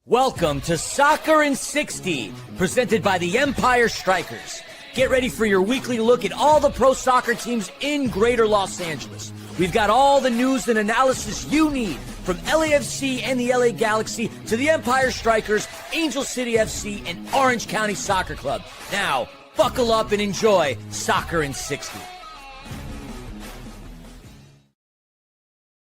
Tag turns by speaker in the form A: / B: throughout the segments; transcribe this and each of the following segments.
A: Welcome to Soccer in 60, presented by the Empire Strykers. Get ready for your weekly look at all the pro soccer teams in Greater Los Angeles. We've got all the news and analysis you need, from LAFC and the LA Galaxy to the Empire Strykers, Angel City FC, and Orange County Soccer Club. Now, buckle up and enjoy Soccer in 60.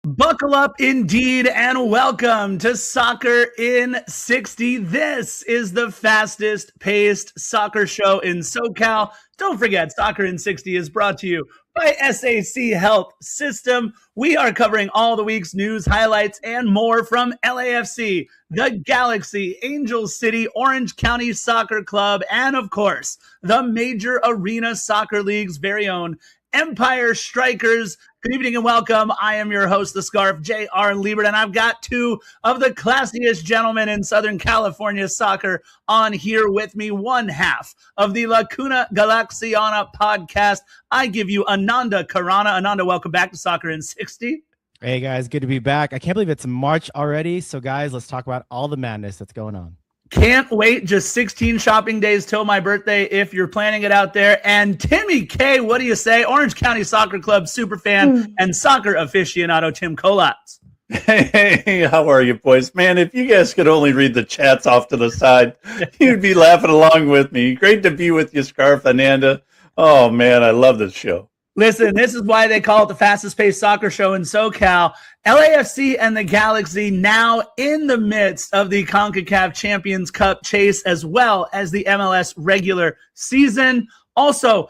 B: Buckle up indeed, and welcome to Soccer in 60. This is the fastest paced soccer show in SoCal. Don't forget, Soccer in 60 is brought to you by SAC Health System. We are covering all the week's news, highlights, and more from LAFC, the Galaxy, Angel City, Orange County Soccer Club, and of course, the Major Arena Soccer League's very own Empire Strykers. Good evening and welcome. I am your host, the Scarf, J.R. Liebert, and I've got two of the classiest gentlemen in Southern California soccer on here with me. One half of the Lacuna Galaxiana podcast. I give you Ananda Karana. Ananda, welcome back to Soccer in 60.
C: Hey guys, good to be back. I can't believe it's March already. So guys, let's talk about all the madness that's going on.
B: Can't wait. Just 16 shopping days till my birthday if you're planning it out there. And Timmy K, what do you say? Orange County Soccer Club superfan and soccer aficionado Tim Kolatz.
D: Hey, how are you, boys? Man, if you guys could only read the chats off to the side, you'd be laughing along with me. Great to be with you, Scarf Ananda. Oh, man, I love this show.
B: Listen, this is why they call it the fastest paced soccer show in SoCal. LAFC and the Galaxy now in the midst of the CONCACAF Champions Cup chase, as well as the MLS regular season. Also,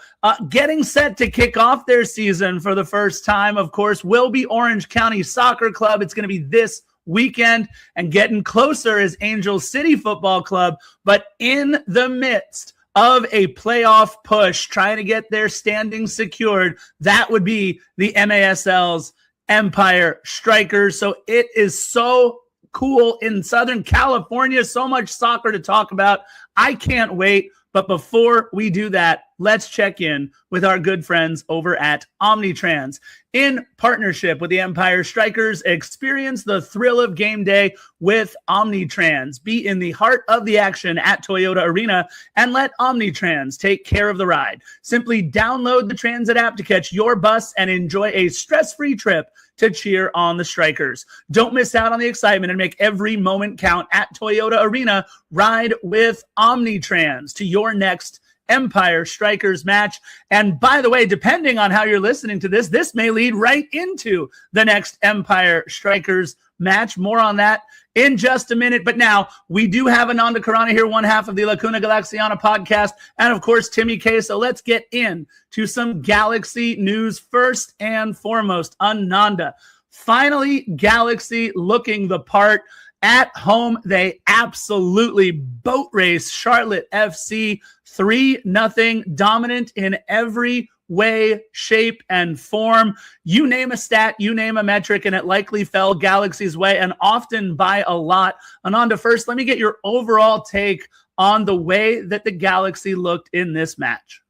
B: getting set to kick off their season for the first time, of course, will be Orange County Soccer Club. It's going to be this weekend, and getting closer is Angel City Football Club. But in the midst of a playoff push, trying to get their standing secured, that would be the MASL's Empire Strykers. So it is so cool in Southern California. So much soccer to talk about. I can't wait. But before we do that, let's check in with our good friends over at Omnitrans. In partnership with the Empire Strykers, experience the thrill of game day with Omnitrans. Be in the heart of the action at Toyota Arena and let Omnitrans take care of the ride. Simply download the Transit app to catch your bus and enjoy a stress-free trip to cheer on the Strykers. Don't miss out on the excitement and make every moment count at Toyota Arena. Ride with Omnitrans to your next Empire Strykers match. And by the way, depending on how you're listening to this, this may lead right into the next Empire Strykers match. More on that in just a minute. But now we do have Ananda Karana here, one half of the Lacuna Galaxiana podcast, and of course, Timmy K. So let's get into some Galaxy news first and foremost. Ananda, finally, Galaxy looking the part. At home, they absolutely boat race Charlotte FC 3-0, dominant in every way, shape, and form. You name a stat, you name a metric, and it likely fell Galaxy's way, and often by a lot. Ananda, first, let me get your overall take on the way that the Galaxy looked in this match.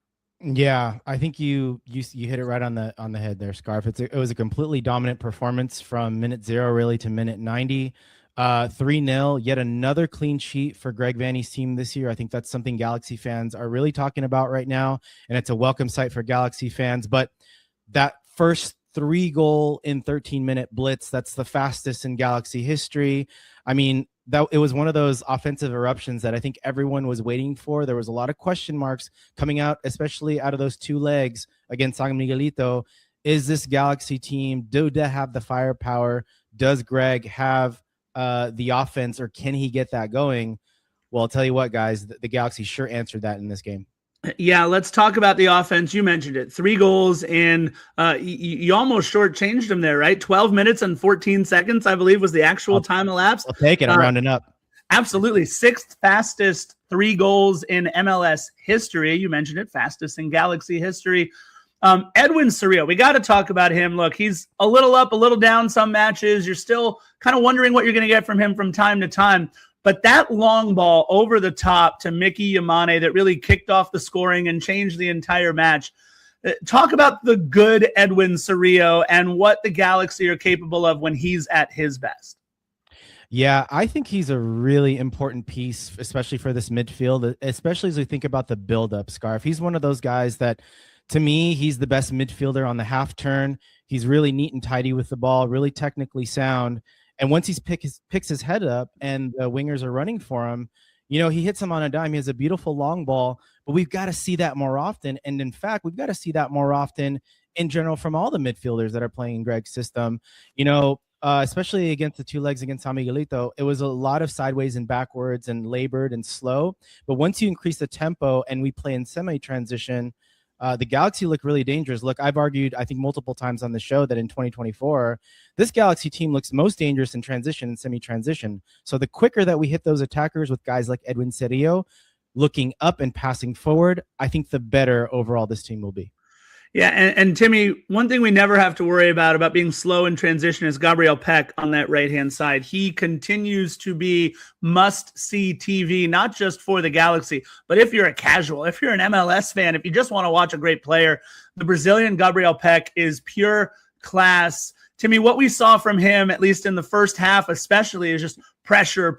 C: Yeah, I think you hit it right on the head there, Scarf. It was a completely dominant performance from minute 0 really to minute 90. 3-0, yet another clean sheet for Greg Vanney's team this year. I think that's something Galaxy fans are really talking about right now, and it's a welcome sight for Galaxy fans. But that first 3-goal in 13-minute blitz, that's the fastest in Galaxy history. I mean, that it was one of those offensive eruptions that I think everyone was waiting for. There was a lot of question marks coming out, especially out of those two legs against San Miguelito. Is this Galaxy team, do they have the firepower? Does Greg have the offense, or can he get that going? Well, I'll tell you what, guys, the Galaxy sure answered that in this game.
B: Yeah, let's talk about the offense. You mentioned it. 3 goals in, you almost shortchanged them there, right? 12 minutes and 14 seconds, I believe, was the actual time elapsed.
C: I'll take it. I'm rounding up.
B: Absolutely. 6th fastest 3 goals in MLS history. You mentioned it, fastest in Galaxy history. Edwin Cerrillo, we got to talk about him. Look, he's a little up, a little down some matches. You're still kind of wondering what you're going to get from him from time to time. But that long ball over the top to Mickey Yamane that really kicked off the scoring and changed the entire match. Talk about the good Edwin Cerrillo and what the Galaxy are capable of when he's at his best.
C: Yeah, I think he's a really important piece, especially for this midfield, especially as we think about the build-up, Scarf. He's one of those guys that, to me, he's the best midfielder on the half turn. He's really neat and tidy with the ball, really technically sound. And once he picks his head up and the wingers are running for him, he hits them on a dime. He has a beautiful long ball, but we've got to see that more often. And in fact, we've got to see that more often in general from all the midfielders that are playing in Greg's system. Especially against the two legs against San Miguelito, it was a lot of sideways and backwards and labored and slow. But once you increase the tempo and we play in semi-transition, the Galaxy look really dangerous. Look, I've argued, I think, multiple times on the show that in 2024, this Galaxy team looks most dangerous in transition and semi-transition. So the quicker that we hit those attackers with guys like Edwin Cerillo looking up and passing forward, I think the better overall this team will be.
B: Yeah, and Timmy, one thing we never have to worry about being slow in transition is Gabriel Peck on that right-hand side. He continues to be must-see TV, not just for the Galaxy, but if you're a casual, if you're an MLS fan, if you just want to watch a great player, the Brazilian Gabriel Peck is pure class. Timmy, what we saw from him, at least in the first half especially, is just pressure,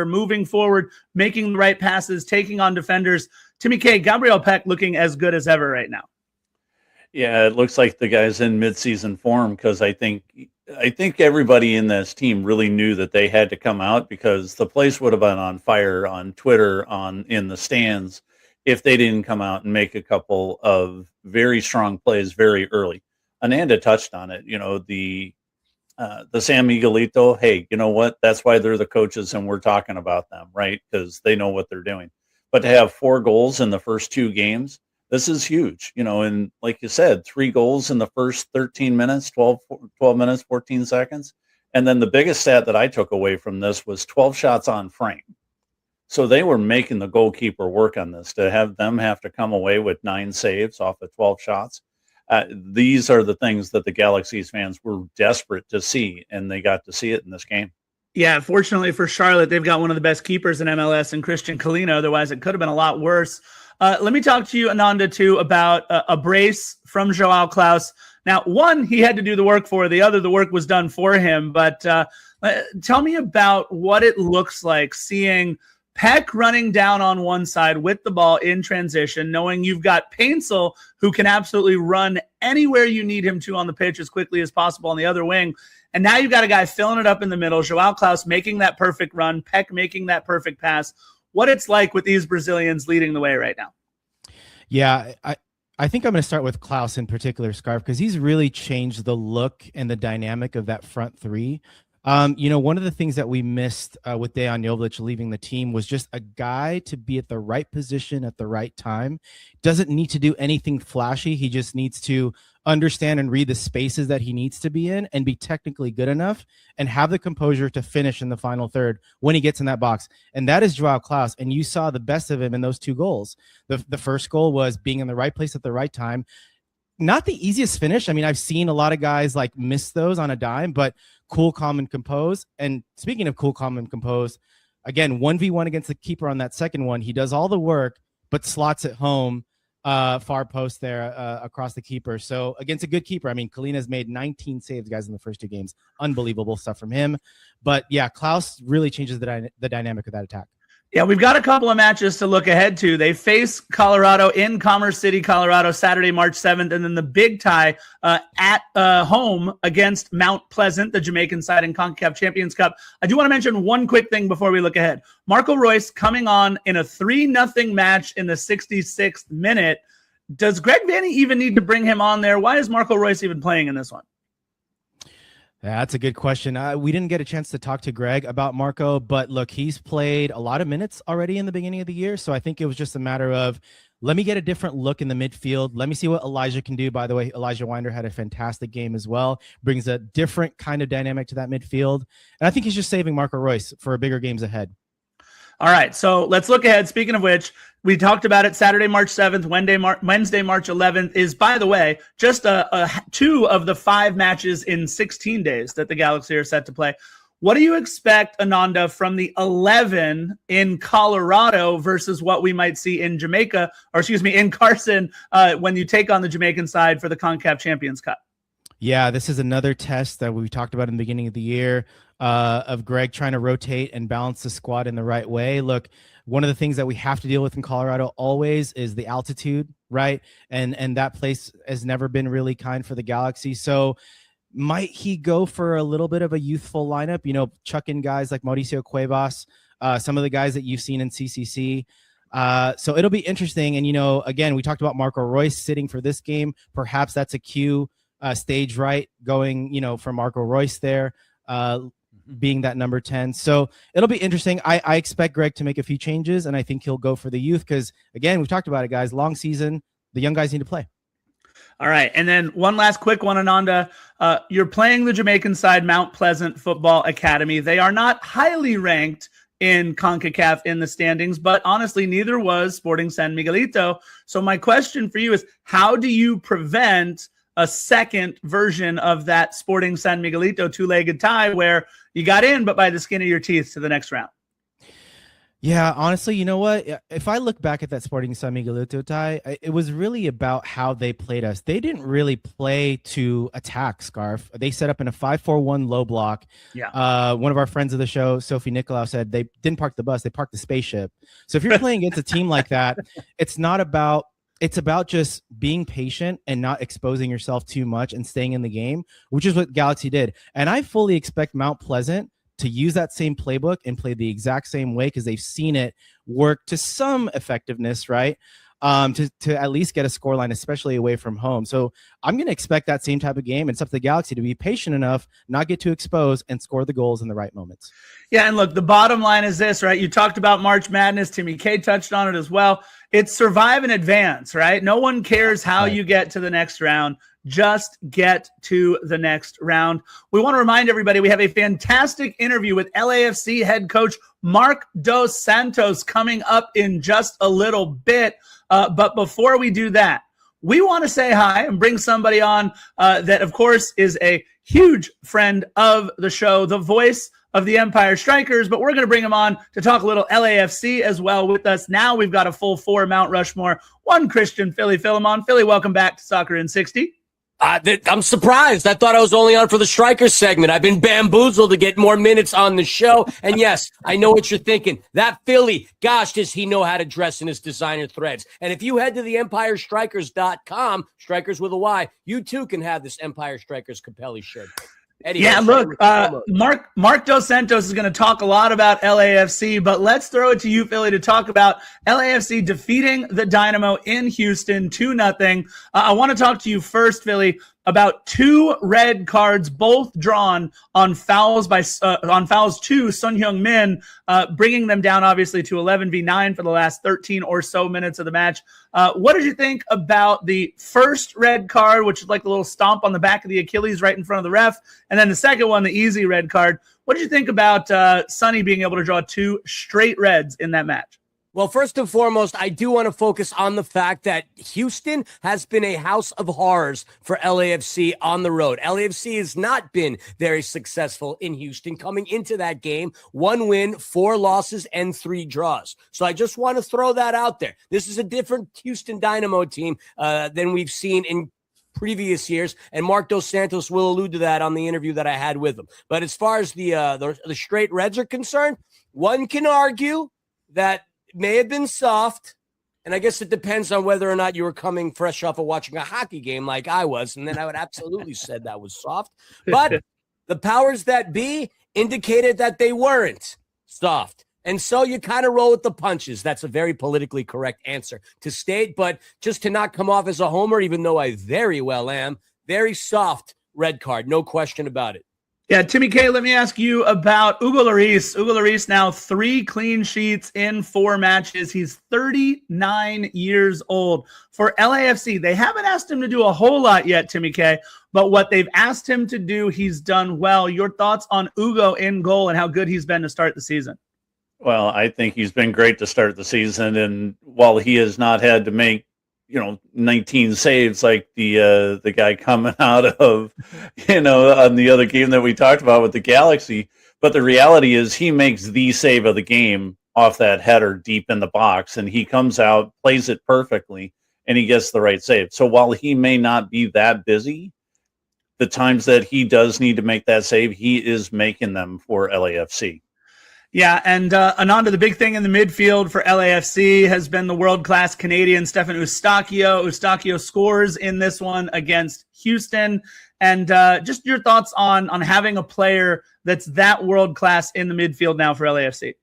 B: moving forward, making the right passes, taking on defenders. Timmy K, Gabriel Peck looking as good as ever right now.
D: Yeah, it looks like the guy's in midseason form because I think everybody in this team really knew that they had to come out because the place would have been on fire on Twitter, in the stands, if they didn't come out and make a couple of very strong plays very early. Ananda touched on it. The San Miguelito. Hey, you know what? That's why they're the coaches and we're talking about them, right? Because they know what they're doing. But to have 4 goals in the first 2 games. This is huge, and like you said, 3 goals in the first 13 minutes, 12 minutes, 14 seconds. And then the biggest stat that I took away from this was 12 shots on frame. So they were making the goalkeeper work on this to have to come away with 9 saves off of 12 shots. These are the things that the Galaxy's fans were desperate to see, and they got to see it in this game.
B: Yeah, fortunately for Charlotte, they've got one of the best keepers in MLS in Christian Colino. Otherwise, it could have been a lot worse. Let me talk to you, Ananda, too, about a brace from Joao Klaus. Now, one, he had to do the work for. The other, the work was done for him. But tell me about what it looks like seeing Peck running down on one side with the ball in transition, knowing you've got Paintsel, who can absolutely run anywhere you need him to on the pitch as quickly as possible on the other wing. And now you've got a guy filling it up in the middle, Joao Klaus making that perfect run, Peck making that perfect pass. What it's like with these Brazilians leading the way right now.
C: Yeah, I think I'm going to start with Klaus in particular, Scarf, because he's really changed the look and the dynamic of that front 3. One of the things that we missed with Dejan Jovic leaving the team was just a guy to be at the right position at the right time. Doesn't need to do anything flashy. He just needs to understand and read the spaces that he needs to be in and be technically good enough and have the composure to finish in the final third when he gets in that box. And that is Joao Klaus. And you saw the best of him in those 2 goals. The first goal was being in the right place at the right time. Not the easiest finish. I mean, I've seen a lot of guys like miss those on a dime, but cool, calm, and compose. And speaking of cool, calm, and compose, again, 1v1 against the keeper on that second one. He does all the work, but slots it home far post there across the keeper. So against a good keeper, I mean, Kalina's made 19 saves, guys, in the first 2 games. Unbelievable stuff from him. But yeah, Klaus really changes the dynamic of that attack.
B: Yeah, we've got a couple of matches to look ahead to. They face Colorado in Commerce City, Colorado, Saturday, March 7th, and then the big tie at home against Mount Pleasant, the Jamaican side in CONCACAF Champions Cup. I do want to mention one quick thing before we look ahead. Marco Royce coming on in a 3-0 match in the 66th minute. Does Greg Vanney even need to bring him on there? Why is Marco Royce even playing in this one?
C: Yeah, that's a good question. We didn't get a chance to talk to Greg about Marco, but look, he's played a lot of minutes already in the beginning of the year. So I think it was just a matter of, let me get a different look in the midfield. Let me see what Elijah can do. By the way, Elijah Winder had a fantastic game as well. Brings a different kind of dynamic to that midfield. And I think he's just saving Marco Royce for bigger games ahead.
B: All right, so let's look ahead. Speaking of which, we talked about it. Saturday, March 7th, Wednesday, March 11th is, by the way, just 2 of the 5 matches in 16 days that the Galaxy are set to play. What do you expect, Ananda, from the 11 in Colorado versus what we might see in in Carson when you take on the Jamaican side for the CONCACAF Champions Cup?
C: Yeah, this is another test that we talked about in the beginning of the year. of Greg trying to rotate and balance the squad in the right way. Look, one of the things that we have to deal with in Colorado always is the altitude, right? And that place has never been really kind for the Galaxy. So might he go for a little bit of a youthful lineup, you know, chuck in guys like Mauricio Cuevas, some of the guys that you've seen in CCC. So it'll be interesting. And, you know, again, we talked about Marco Royce sitting for this game. Perhaps that's a cue, stage right, going, you know, for Marco Royce there, being that number 10. So it'll be interesting. I expect Greg to make a few changes, and I think he'll go for the youth because, again, we've talked about it, guys. Long season, the young guys need to play.
B: All right. And then one last quick one, Ananda. You're playing the Jamaican side, Mount Pleasant Football Academy. They are not highly ranked in CONCACAF in the standings, but honestly, neither was Sporting San Miguelito. So my question for you is, how do you prevent a second version of that Sporting San Miguelito two-legged tie where you got in, but by the skin of your teeth to the next round?
C: Yeah, honestly, you know what? If I look back at that Sporting San Miguelito tie, it was really about how they played us. They didn't really play to attack, Scarf. They set up in a 5-4-1 low block.
B: Yeah.
C: One of our friends of the show, Sophie Nicolau, said they didn't park the bus, they parked the spaceship. So if you're playing against a team like that, it's about just being patient and not exposing yourself too much and staying in the game, which is what Galaxy did. And I fully expect Mount Pleasant to use that same playbook and play the exact same way because they've seen it work to some effectiveness, right? To at least get a scoreline, especially away from home. So I'm going to expect that same type of game. It's up to the Galaxy to be patient enough, not get too exposed, and score the goals in the right moments.
B: Yeah, and look, the bottom line is this, right? You talked about March Madness. Timmy K touched on it as well. It's survive and advance, right? No one cares how you get to the next round. Just get to the next round. We want to remind everybody we have a fantastic interview with LAFC head coach Marc Dos Santos coming up in just a little bit. But before we do that, we want to say hi and bring somebody on that, of course, is a huge friend of the show, the voice of the Empire Strykers, but we're going to bring him on to talk a little LAFC as well with us. Now we've got a full 4 Mount Rushmore, 1 Christian Philly Philemon. Philly, welcome back to Soccer in 60.
A: I'm surprised. I thought I was only on for the Strykers segment. I've been bamboozled to get more minutes on the show. And yes, I know what you're thinking. That Philly, gosh, does he know how to dress in his designer threads. And if you head to the EmpireStrikers.com, Strikers with a Y, you too can have this Empire Strikers Capelli shirt. Anyway,
B: yeah, look, Marc Dos Santos is going to talk a lot about LAFC, but let's throw it to you, Philly, to talk about LAFC defeating the Dynamo in Houston 2-0. I want to talk to you first, Philly, about 2 red cards, both drawn on fouls to Son Heung-min, bringing them down obviously to 11v9 for the last 13 or so minutes of the match. What did you think about the first red card, which is like a little stomp on the back of the Achilles right in front of the ref, and then the second one, the easy red card? What did you think about Sonny being able to draw 2 straight reds in that match?
A: Well, first and foremost, I do want to focus on the fact that Houston has been a house of horrors for LAFC on the road. LAFC has not been very successful in Houston coming into that game. 1 win, 4 losses, and 3 draws. So I just want to throw that out there. This is a different Houston Dynamo team than we've seen in previous years, and Marc Dos Santos will allude to that on the interview that I had with him. But as far as the straight reds are concerned, one can argue that may have been soft, and I guess it depends on whether or not you were coming fresh off of watching a hockey game like I was, and then I would absolutely said that was soft. But the powers that be indicated that they weren't soft. And so you kind of roll with the punches. That's a very politically correct answer to state, but just to not come off as a homer, even though I very well am, very soft red card, no question about it.
B: Yeah, Timmy K, let me ask you about Hugo Lloris. Hugo Lloris now 3 clean sheets in 4 matches. He's 39 years old. For LAFC, they haven't asked him to do a whole lot yet, Timmy K, but what they've asked him to do, he's done well. Your thoughts on Hugo in goal and how good he's been to start the season?
D: Well, I think he's been great to start the season, and while he has not had to make 19 saves like the guy coming out of, on the other game that we talked about with the Galaxy. But the reality is he makes the save of the game off that header deep in the box, and he comes out, plays it perfectly, and he gets the right save. So while he may not be that busy, the times that he does need to make that save, he is making them for LAFC.
B: Yeah, and Ananda, the big thing in the midfield for LAFC has been the world-class Canadian Stephen Eustáquio. Eustáquio scores in this one against Houston. And just your thoughts on having a player that's that world-class in the midfield now for LAFC.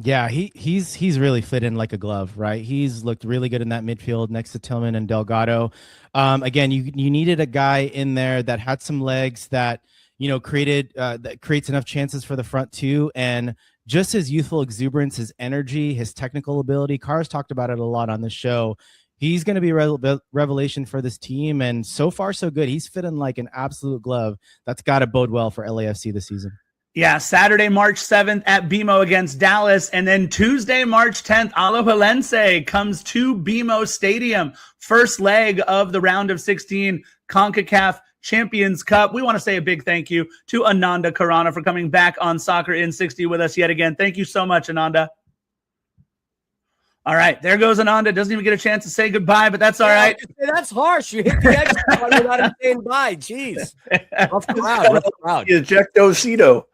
C: Yeah, he's really fit in like a glove, right? He's looked really good in that midfield next to Tillman and Delgado. Again, you needed a guy in there that had some legs, that that creates enough chances for the front two, and just his youthful exuberance, his energy, his technical ability. Carr's talked about it a lot on the show. He's going to be a revelation for this team, and so far so good. He's fitting like an absolute glove. That's got to bode well for LAFC this season.
B: Yeah, Saturday, March 7th at BMO against Dallas, and then Tuesday, March 10th, Alajuelense comes to BMO Stadium. First leg of the round of 16 CONCACAF Champions Cup. We want to say a big thank you to Ananda Karana for coming back on Soccer in 60 with us yet again. Thank you so much, Ananda. All right, there goes Ananda. Doesn't even get a chance to say goodbye, but that's all right.
A: That's harsh. You hit the edge without him saying bye. Jeez. Rough crowd.
D: Ejectocito.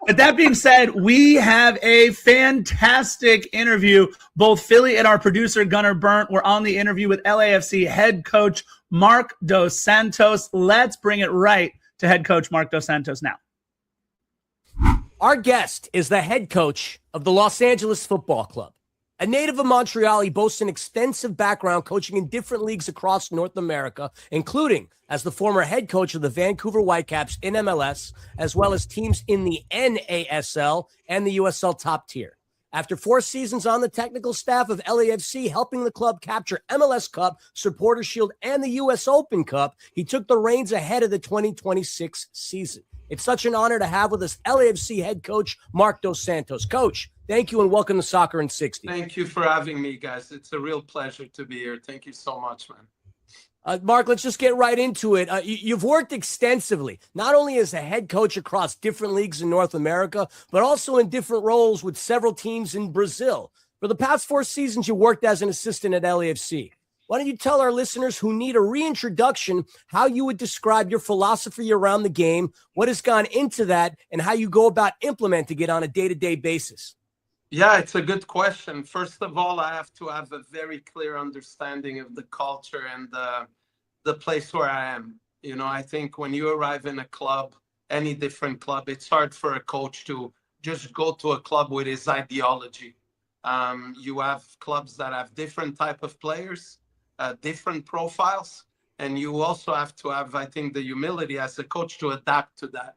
B: With that being said, we have a fantastic interview. Both Philly and our producer, Gunnar Burnt, were on the interview with LAFC head coach Marc Dos Santos. Let's bring it right to head coach Marc Dos Santos now.
A: Our guest is the head coach of the Los Angeles Football Club. A native of Montreal, he boasts an extensive background coaching in different leagues across North America, including as the former head coach of the Vancouver Whitecaps in MLS, as well as teams in the NASL and the USL top tier. After 4 seasons on the technical staff of LAFC, helping the club capture MLS Cup, Supporter Shield, and the US Open Cup, he took the reins ahead of the 2026 season. It's such an honor to have with us LAFC head coach Marc Dos Santos. Coach, thank you and welcome to Soccer in 60.
E: Thank you for having me, guys. It's a real pleasure to be here. Thank you so much, man.
A: Marc, let's just get right into it. You've worked extensively, not only as a head coach across different leagues in North America, but also in different roles with several teams in Brazil. For the past 4 seasons, you worked as an assistant at LAFC. Why don't you tell our listeners who need a reintroduction how you would describe your philosophy around the game, what has gone into that, and how you go about implementing it on a day-to-day basis?
E: Yeah, it's a good question. First of all, I have to have a very clear understanding of the culture and the place where I am. You know, I think when you arrive in a club, any different club, it's hard for a coach to just go to a club with his ideology. You have clubs that have different type of players, different profiles, and you also have to have, I think, the humility as a coach to adapt to that.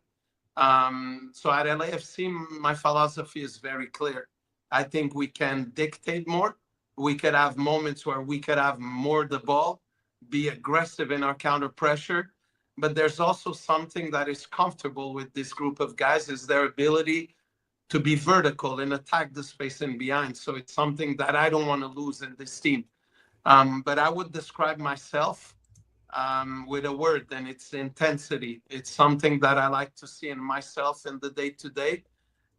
E: So at LAFC, my philosophy is very clear. I think we can dictate more. We could have moments where we could have more the ball, be aggressive in our counter pressure. But there's also something that is comfortable with this group of guys, is their ability to be vertical and attack the space and behind. So it's something that I don't want to lose in this team. But I would describe myself with a word, and it's intensity. It's something that I like to see in myself in the day-to-day.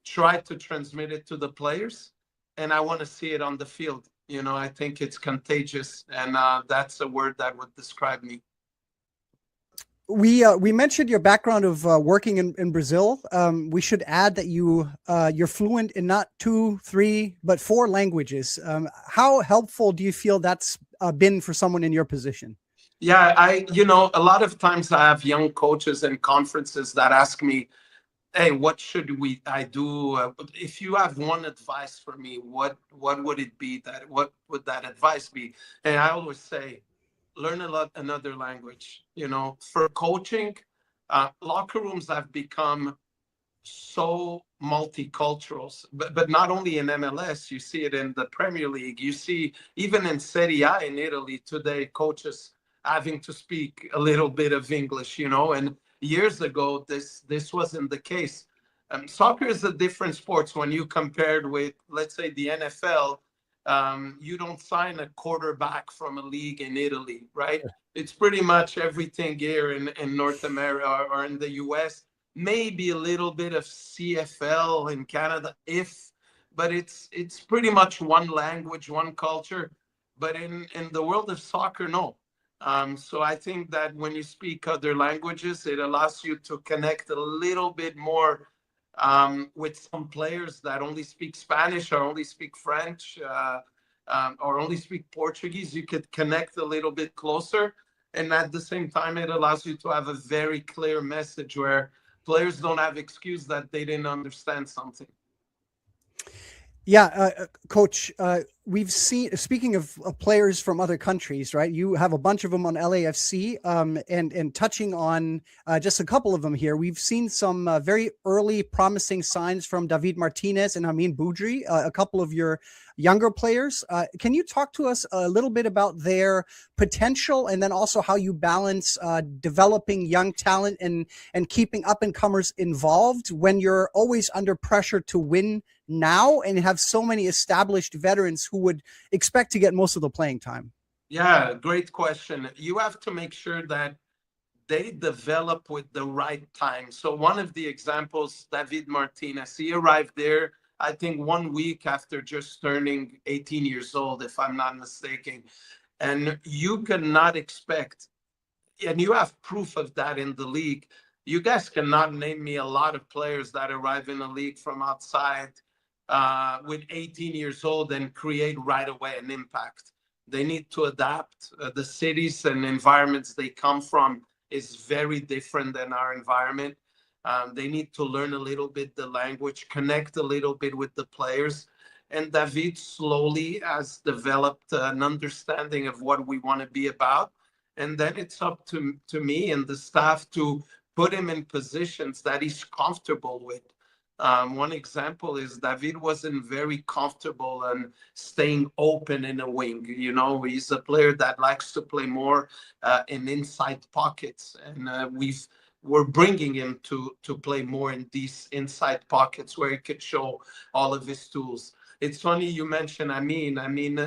E: Try to transmit it to the players, and I want to see it on the field. You know, I think it's contagious, and that's a word that would describe me.
F: We mentioned your background of working in Brazil. We should add that you're fluent in not 2, 3, but 4 languages. How helpful do you feel that's been for someone in your position?
E: Yeah, a lot of times I have young coaches in conferences that ask me, hey, what should I do? If you have one advice for me, what would it be? What would that advice be? And I always say, learn another language. You know, for coaching, locker rooms have become so multicultural, but not only in MLS, you see it in the Premier League. You see even in Serie A in Italy today, coaches having to speak a little bit of English, and years ago, this wasn't the case. Soccer is a different sport. When you compared with, let's say, the NFL, you don't sign a quarterback from a league in Italy, right? It's pretty much everything here in North America or in the US, maybe a little bit of CFL in Canada, but it's pretty much one language, one culture. But in the world of soccer, no. So I think that when you speak other languages, it allows you to connect a little bit more with some players that only speak Spanish or only speak French or only speak Portuguese. You could connect a little bit closer. And at the same time, it allows you to have a very clear message where players don't have excuse that they didn't understand something.
F: Yeah, Coach, we've seen, speaking of players from other countries, right? You have a bunch of them on LAFC, and touching on just a couple of them here, we've seen some very early promising signs from David Martínez and Amin Boudry, a couple of your younger players. Can you talk to us a little bit about their potential, and then also how you balance developing young talent and keeping up-and-comers involved when you're always under pressure to win now and have so many established veterans who would expect to get most of the playing time?
E: Yeah, great question. You have to make sure that they develop with the right time. So one of the examples, David Martínez, he arrived there, I think 1 week after just turning 18 years old, if I'm not mistaken. And you cannot expect, and you have proof of that in the league, you guys cannot name me a lot of players that arrive in the league from outside with 18 years old and create right away an impact. They need to adapt. The cities and environments they come from is very different than our environment. They need to learn a little bit the language, connect a little bit with the players. And David slowly has developed an understanding of what we want to be about. And then it's up to me and the staff to put him in positions that he's comfortable with. One example is David wasn't very comfortable and staying open in a wing. You know, he's a player that likes to play more in inside pockets, and we're bringing him to play more in these inside pockets where he could show all of his tools. It's funny you mentioned Amin.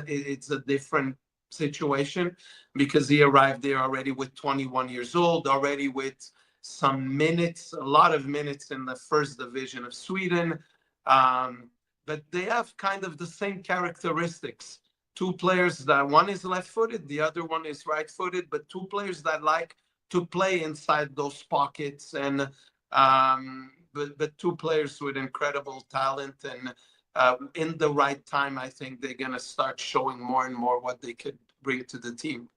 E: It's a different situation because he arrived there already with 21 years old, already with some minutes, a lot of minutes in the first division of Sweden. But they have kind of the same characteristics. Two players that one is left-footed, the other one is right-footed, but two players that like to play inside those pockets, and but two players with incredible talent, and in the right time, I think they're going to start showing more and more what they could bring to the team.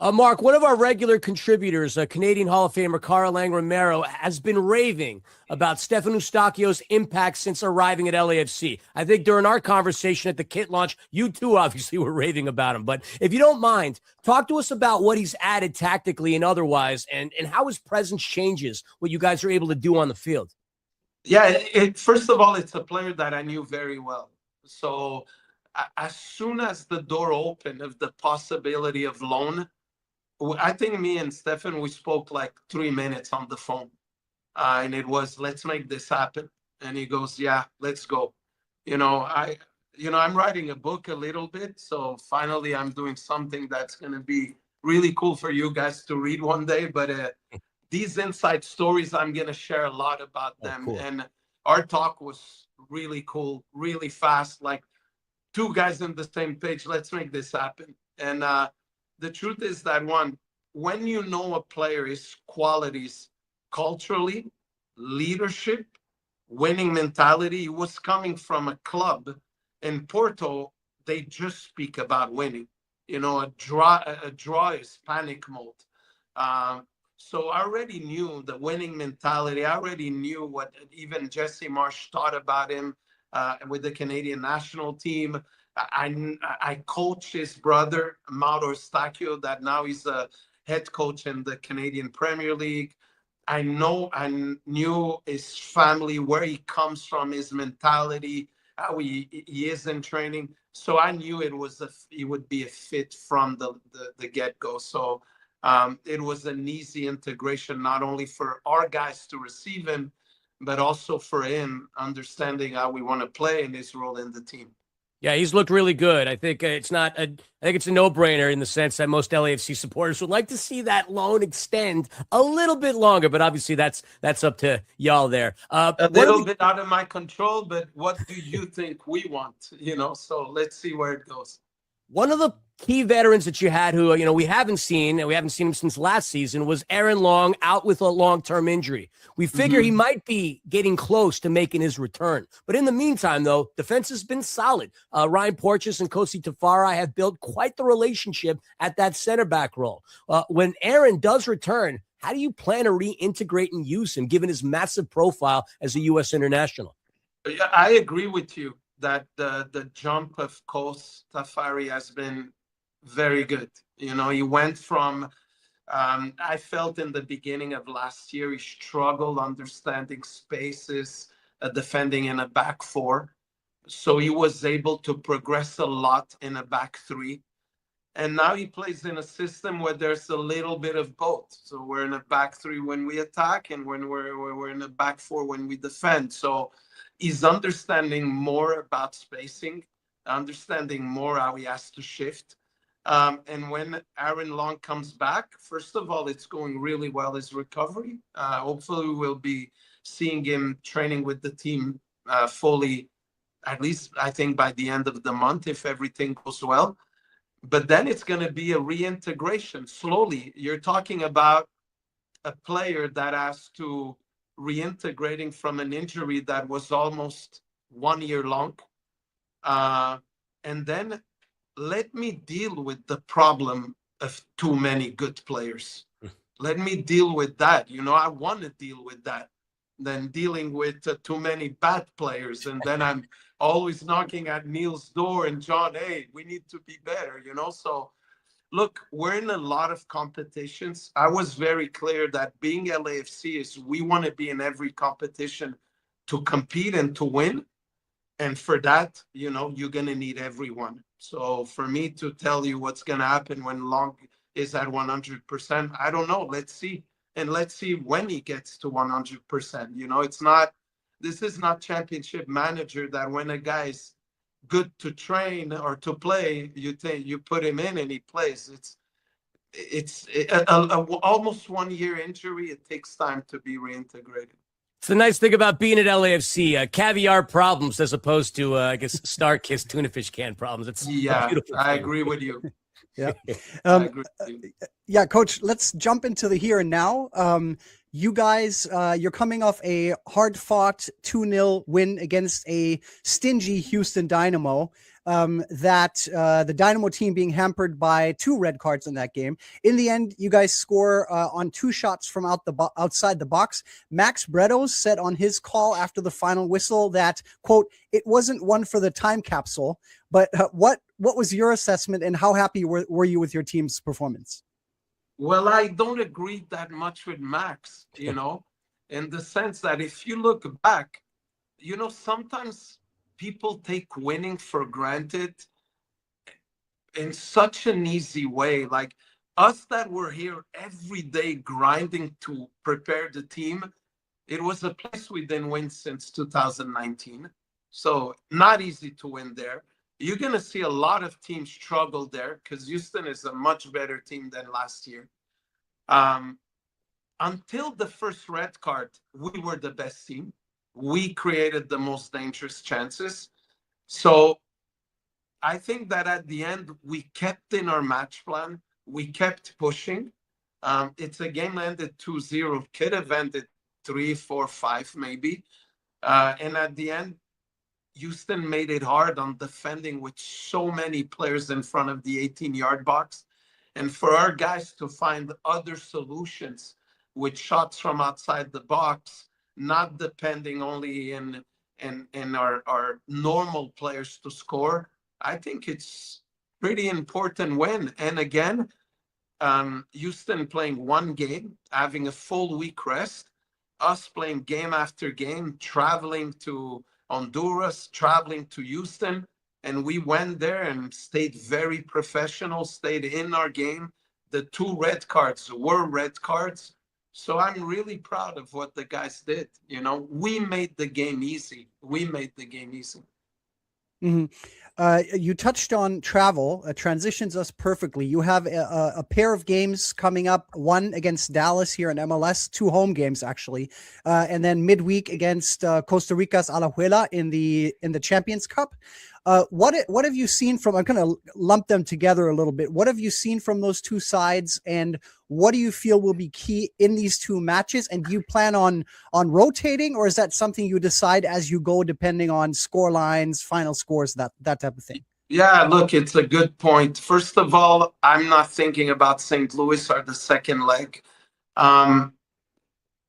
A: Mark, one of our regular contributors, Canadian Hall of Famer Carl Lang Romero, has been raving about Stephen Eustáquio's impact since arriving at LAFC. I think during our conversation at the kit launch, you too obviously were raving about him. But if you don't mind, talk to us about what he's added tactically and otherwise, and how his presence changes what you guys are able to do on the field.
E: Yeah, first of all, it's a player that I knew very well. So as soon as the door opened of the possibility of loan, I think me and Stephen, we spoke like 3 minutes on the phone. And it was, let's make this happen. And he goes, yeah, let's go. I'm writing a book a little bit. So finally, I'm doing something that's going to be really cool for you guys to read one day. But these inside stories, I'm going to share a lot about them.
A: Cool.
E: And our talk was really cool, really fast, like two guys on the same page. Let's make this happen. And the truth is that when you know a player's qualities culturally, leadership, winning mentality, he was coming from a club in Porto, they just speak about winning. A draw is panic mode. So I already knew the winning mentality. I already knew what even Jesse Marsch thought about him with the Canadian national team. I coach his brother, Marc Dos Santos, that now he's a head coach in the Canadian Premier League. I knew his family, where he comes from, his mentality, how he is in training. So I knew it would be a fit from the get-go. So it was an easy integration, not only for our guys to receive him, but also for him understanding how we want to play in his role in the team.
A: Yeah, he's looked really good. I think it's a no-brainer in the sense that most LAFC supporters would like to see that loan extend a little bit longer, but obviously that's up to y'all there.
E: A little bit out of my control, but what do you think we want? So let's see where it goes.
A: One of the key veterans that you had who, we haven't seen him since last season was Aaron Long, out with a long-term injury. We figure he might be getting close to making his return. But in the meantime, though, defense has been solid. Ryan Porteous and Kosi Tafari have built quite the relationship at that center back role. When Aaron does return, how do you plan to reintegrate and use him, given his massive profile as a U.S. international?
E: I agree with you that the jump of Kosi Tafari has been very good. He went from, I felt in the beginning of last year, he struggled understanding spaces, defending in a back four. So he was able to progress a lot in a back three. And now he plays in a system where there's a little bit of both. So we're in a back three when we attack, and when we're in a back four when we defend. So he's understanding more about spacing, understanding more how he has to shift. And when Aaron Long comes back, first of all, it's going really well, his recovery. Hopefully we'll be seeing him training with the team fully, at least I think by the end of the month, if everything goes well. But then it's going to be a reintegration slowly. You're talking about a player that has to reintegrating from an injury that was almost 1 year long. And then let me deal with the problem of too many good players. Let me deal with that. I want to deal with that than dealing with too many bad players. And then I'm always knocking at Neil's door and John, hey, we need to be better, So look, we're in a lot of competitions. I was very clear that being LAFC is we want to be in every competition to compete and to win. And for that, you're going to need everyone. So for me to tell you what's going to happen when Long is at 100%, I don't know. Let's see. And let's see when he gets to 100%. This is not Championship Manager that when a guy's good to train or to play, you put him in and he plays. It's almost 1 year injury. It takes time to be reintegrated.
A: It's the nice thing about being at LAFC, caviar problems as opposed to, I guess, Star-Kissed tuna fish can problems. It's
E: I agree with you.
F: Yeah.
E: I agree with you.
F: Yeah, Coach, let's jump into the here and now. You guys, you're coming off a hard-fought 2-0 win against a stingy Houston Dynamo. The Dynamo team being hampered by 2 red cards in that game. In the end, you guys score on 2 shots from outside the box. Max Bretos said on his call after the final whistle that, quote, it wasn't one for the time capsule. But what was your assessment, and how happy were you with your team's performance?
E: Well, I don't agree that much with Max, in the sense that if you look back, sometimes people take winning for granted in such an easy way. Like us that were here every day grinding to prepare the team, it was a place we didn't win since 2019. So not easy to win there. You're going to see a lot of teams struggle there because Houston is a much better team than last year. Until the first red card, we were the best team. We created the most dangerous chances. So I think that at the end, we kept in our match plan. We kept pushing. It's a game ended 2-0. Could have ended 3-4-5 maybe. And at the end, Houston made it hard on defending with so many players in front of the 18-yard box. And for our guys to find other solutions with shots from outside the box, not depending only in our normal players to score, I think it's pretty important win. And again, Houston playing one game, having a full week rest, us playing game after game, traveling to Honduras, traveling to Houston, and we went there and stayed very professional, stayed in our game. The 2 red cards were red cards. So I'm really proud of what the guys did. We made the game easy.
F: Mm-hmm. You touched on travel, transitions us perfectly. You have a pair of games coming up, one against Dallas here in MLS, 2 home games actually, and then midweek against Costa Rica's Alajuela in the Champions Cup. What have you seen from? I'm going to lump them together a little bit. What have you seen from those two sides, and what do you feel will be key in these two matches? And do you plan on rotating, or is that something you decide as you go, depending on score lines, final scores, that type of thing?
E: Yeah, look, it's a good point. First of all, I'm not thinking about St. Louis or the second leg.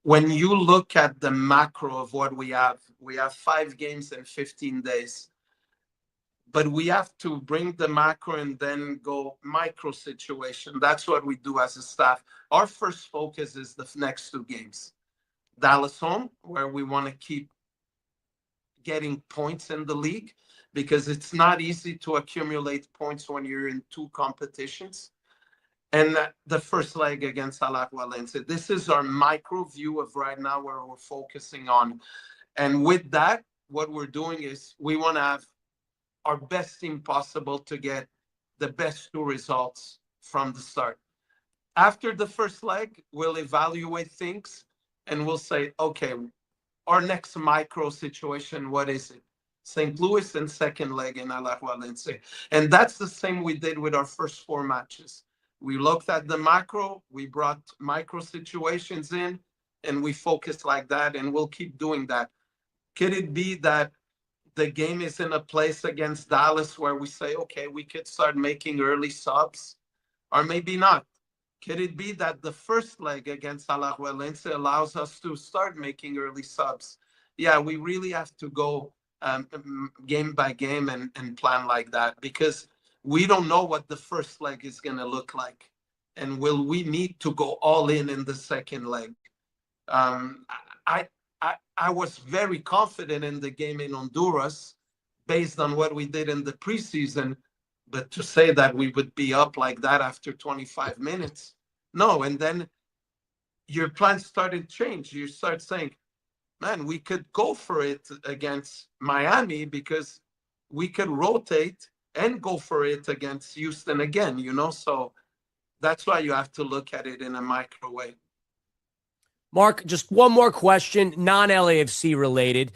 E: When you look at the macro of what we have 5 games in 15 days. But we have to bring the macro and then go micro situation. That's what we do as a staff. Our first focus is the next 2 games. Dallas home, where we want to keep getting points in the league, because it's not easy to accumulate points when you're in 2 competitions. And the first leg against Alajuelense. This is our micro view of right now where we're focusing on. And with that, what we're doing is we want to have our best team possible to get the best 2 results from the start. After the first leg, we'll evaluate things and we'll say, okay, our next micro situation, what is it? St. Louis and second leg in Alajuelense. And that's the same we did with our first 4 matches. We looked at the macro, we brought micro situations in, and we focused like that, and we'll keep doing that. Could it be that the game is in a place against Dallas where we say, okay, we could start making early subs, or maybe not? Could it be that the first leg against Alajuelense allows us to start making early subs? Yeah, we really have to go game by game and plan like that, because we don't know what the first leg is going to look like. And will we need to go all in the second leg? I was very confident in the game in Honduras based on what we did in the preseason, but to say that we would be up like that after 25 minutes, no. And then your plans started to change. You start saying, man, we could go for it against Miami because we could rotate and go for it against Houston again, So that's why you have to look at it in a micro way.
A: Marc, just one more question, non-LAFC related.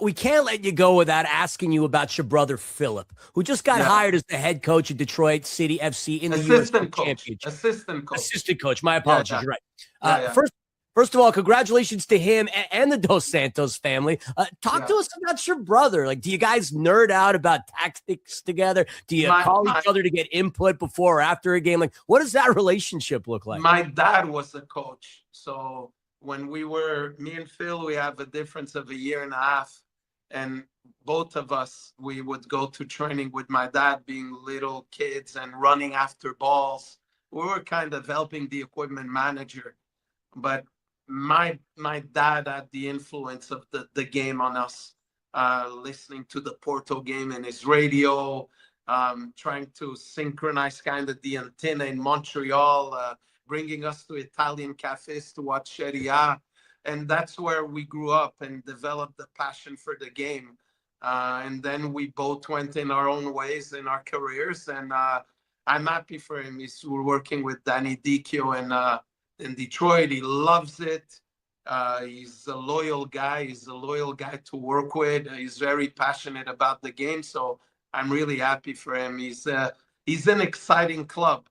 A: We can't let you go without asking you about your brother, Philip, who just got hired as the head coach of Detroit City FC in the
E: Assistant coach.
A: Championship.
E: Assistant coach.
A: My apologies. You're right. First of all, congratulations to him and the Dos Santos family. Talk to us about your brother. Like, do you guys nerd out about tactics together? Do you call each other to get input before or after a game? Like, what does that relationship look like?
E: My dad was a coach. So when me and Phil, we have a difference of 1.5 years. And both of us, we would go to training with my dad, being little kids and running after balls. We were kind of helping the equipment manager. But my dad had the influence of the game on us, listening to the Porto game in his radio, trying to synchronize kind of the antenna in Montreal, bringing us to Italian cafes to watch Serie A. And that's where we grew up and developed the passion for the game. And then we both went in our own ways in our careers. And I'm happy for him. He's working with Danny Dicchio in Detroit. He loves it. He's a loyal guy. He's a loyal guy to work with. He's very passionate about the game. So I'm really happy for him. He's an exciting club.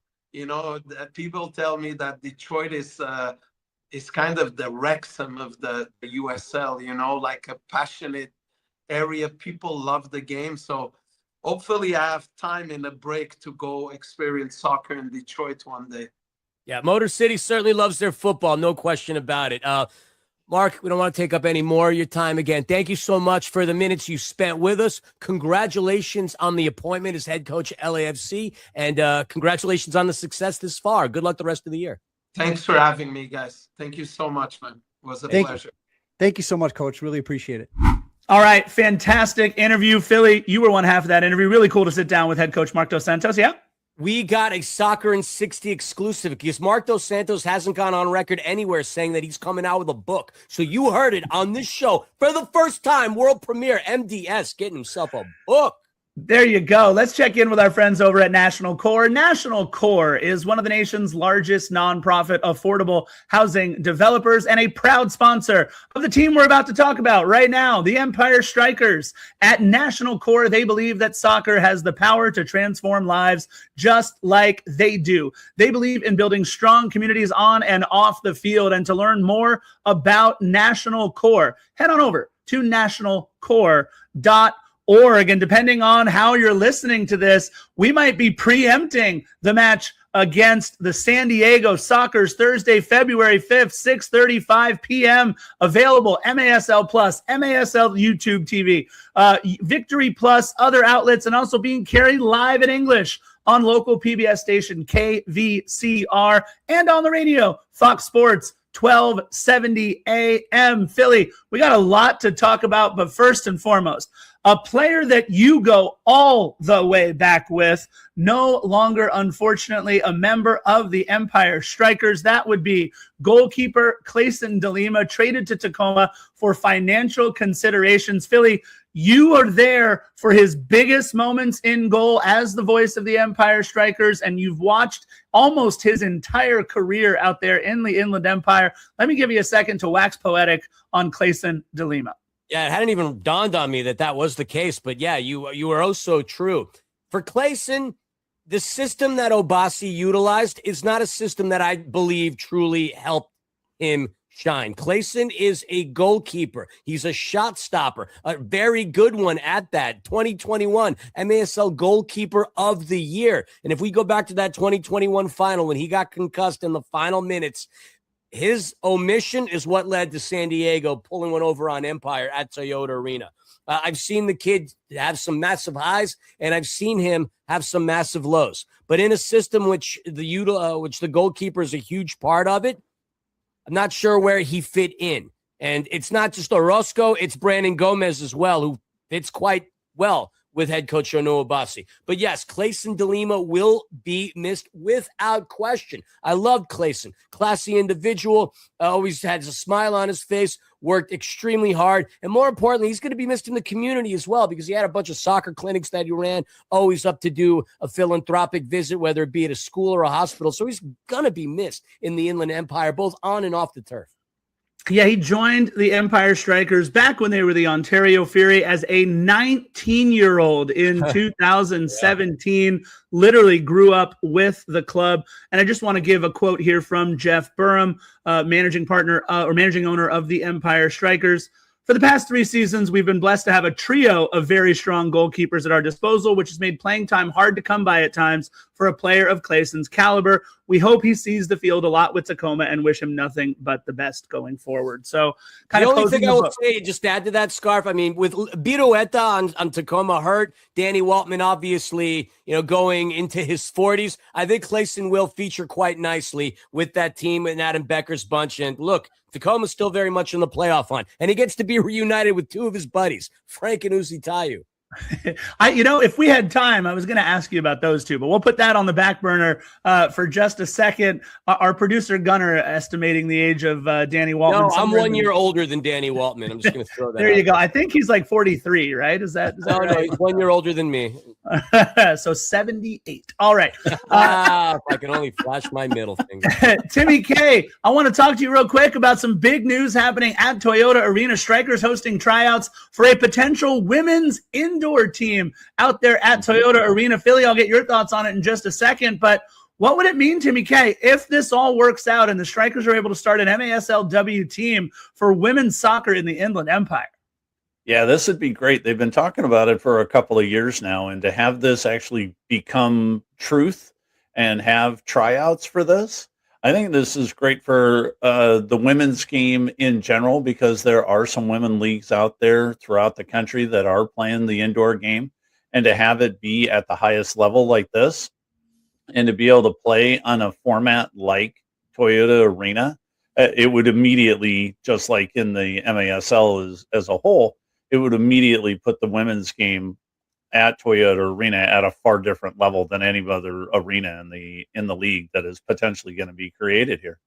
E: People tell me that Detroit is kind of the Wrexham of the USL, like a passionate area. People love the game. So hopefully I have time in a break to go experience soccer in Detroit one day.
A: Yeah, Motor City certainly loves their football, no question about it. Marc, we don't want to take up any more of your time again. Thank you so much for the minutes you spent with us. Congratulations on the appointment as head coach at LAFC, and congratulations on the success this far. Good luck the rest of the year.
E: Thanks for having me, guys. Thank you so much, man. It was a pleasure.
F: Thank you so much, Coach. Really appreciate it.
B: All right, fantastic interview. Philly, you were one half of that interview. Really cool to sit down with head coach Marc Dos Santos, yeah?
A: We got a Soccer in 60 exclusive because Marc Dos Santos hasn't gone on record anywhere saying that he's coming out with a book. So you heard it on this show for the first time, world premiere, MDS getting himself a book.
B: There you go. Let's check in with our friends over at National Core. National Core is one of the nation's largest nonprofit affordable housing developers and a proud sponsor of the team we're about to talk about right now, the Empire Strykers. At National Core, they believe that soccer has the power to transform lives just like they do. They believe in building strong communities on and off the field. And to learn more about National Core, head on over to nationalcore.org. And depending on how you're listening to this, we might be preempting the match against the San Diego Sockers Thursday, February 5th, 6:35 p.m. Available MASL Plus, MASL YouTube TV, Victory Plus, other outlets, and also being carried live in English on local PBS station KVCR and on the radio, Fox Sports 1270 AM. Philly, we got a lot to talk about, but first and foremost, a player that you go all the way back with, no longer, unfortunately, a member of the Empire Strykers. That would be goalkeeper Clayson DeLima, traded to Tacoma for financial considerations. Philly, you are there for his biggest moments in goal as the voice of the Empire Strykers, and you've watched almost his entire career out there in the Inland Empire. Let me give you a second to wax poetic on Clayson DeLima.
A: Yeah, it hadn't even dawned on me that was the case, but yeah, you were oh so true. For Clayson, the system that Obasi utilized is not a system that I believe truly helped him shine. Clayson is a goalkeeper. He's a shot stopper, a very good one at that. 2021 MASL Goalkeeper of the Year. And if we go back to that 2021 final when he got concussed in the final minutes, his omission is what led to San Diego pulling one over on Empire at Toyota Arena. I've seen the kid have some massive highs, and I've seen him have some massive lows. But in a system which the goalkeeper is a huge part of it, I'm not sure where he fit in. And it's not just Orozco, it's Brandon Gomez as well, who fits quite well with head coach Ono Obasi. But yes, Clayson DeLima will be missed without question. I loved Clayson. Classy individual, always has a smile on his face, worked extremely hard. And more importantly, he's going to be missed in the community as well because he had a bunch of soccer clinics that he ran, always up to do a philanthropic visit, whether it be at a school or a hospital. So he's going to be missed in the Inland Empire, both on and off the turf.
B: Yeah, he joined the Empire Strykers back when they were the Ontario Fury as a 19-year-old in 2017, literally grew up with the club. And I just want to give a quote here from Jeff Burham, managing owner of the Empire Strykers. For the past 3 seasons, we've been blessed to have a trio of very strong goalkeepers at our disposal, which has made playing time hard to come by at times for a player of Clayson's caliber. We hope he sees the field a lot with Tacoma and wish him nothing but the best going forward. So
A: the only thing I will say, just to add to that, Scarf, I mean, with Birueta on Tacoma hurt, Danny Waltman obviously, going into his 40s, I think Clayson will feature quite nicely with that team and Adam Becker's bunch. And look, Tacoma's still very much in the playoff hunt, and he gets to be reunited with 2 of his buddies, Frank and Uzi Tayu.
B: If we had time, I was going to ask you about those 2, but we'll put that on the back burner for just a second. Our producer Gunnar estimating the age of Danny Waltman.
A: No, I'm 1 year older than Danny Waltman. I'm just going to throw that.
B: There you go. I think he's like 43, right? Is that
A: no,
B: right?
A: No, he's 1 year older than me.
B: So 78. All right.
A: If I can only flash my middle finger.
B: Timmy K, I want to talk to you real quick about some big news happening at Toyota Arena. Strykers hosting tryouts for a potential women's indoor team out there at Toyota Arena. Philly, I'll get your thoughts on it in just a second, but what would it mean, Timmy K, if this all works out and the Strykers are able to start an MASLW team for women's soccer in the Inland Empire?
D: Yeah, this would be great. They've been talking about it for a couple of years now, and to have this actually become truth and have tryouts for this, I think this is great for the women's game in general, because there are some women leagues out there throughout the country that are playing the indoor game, and to have it be at the highest level like this and to be able to play on a format like Toyota Arena, it would immediately, just like in the MASL as a whole, it would immediately put the women's game at Toyota Arena at a far different level than any other arena in the league that is potentially going to be created here.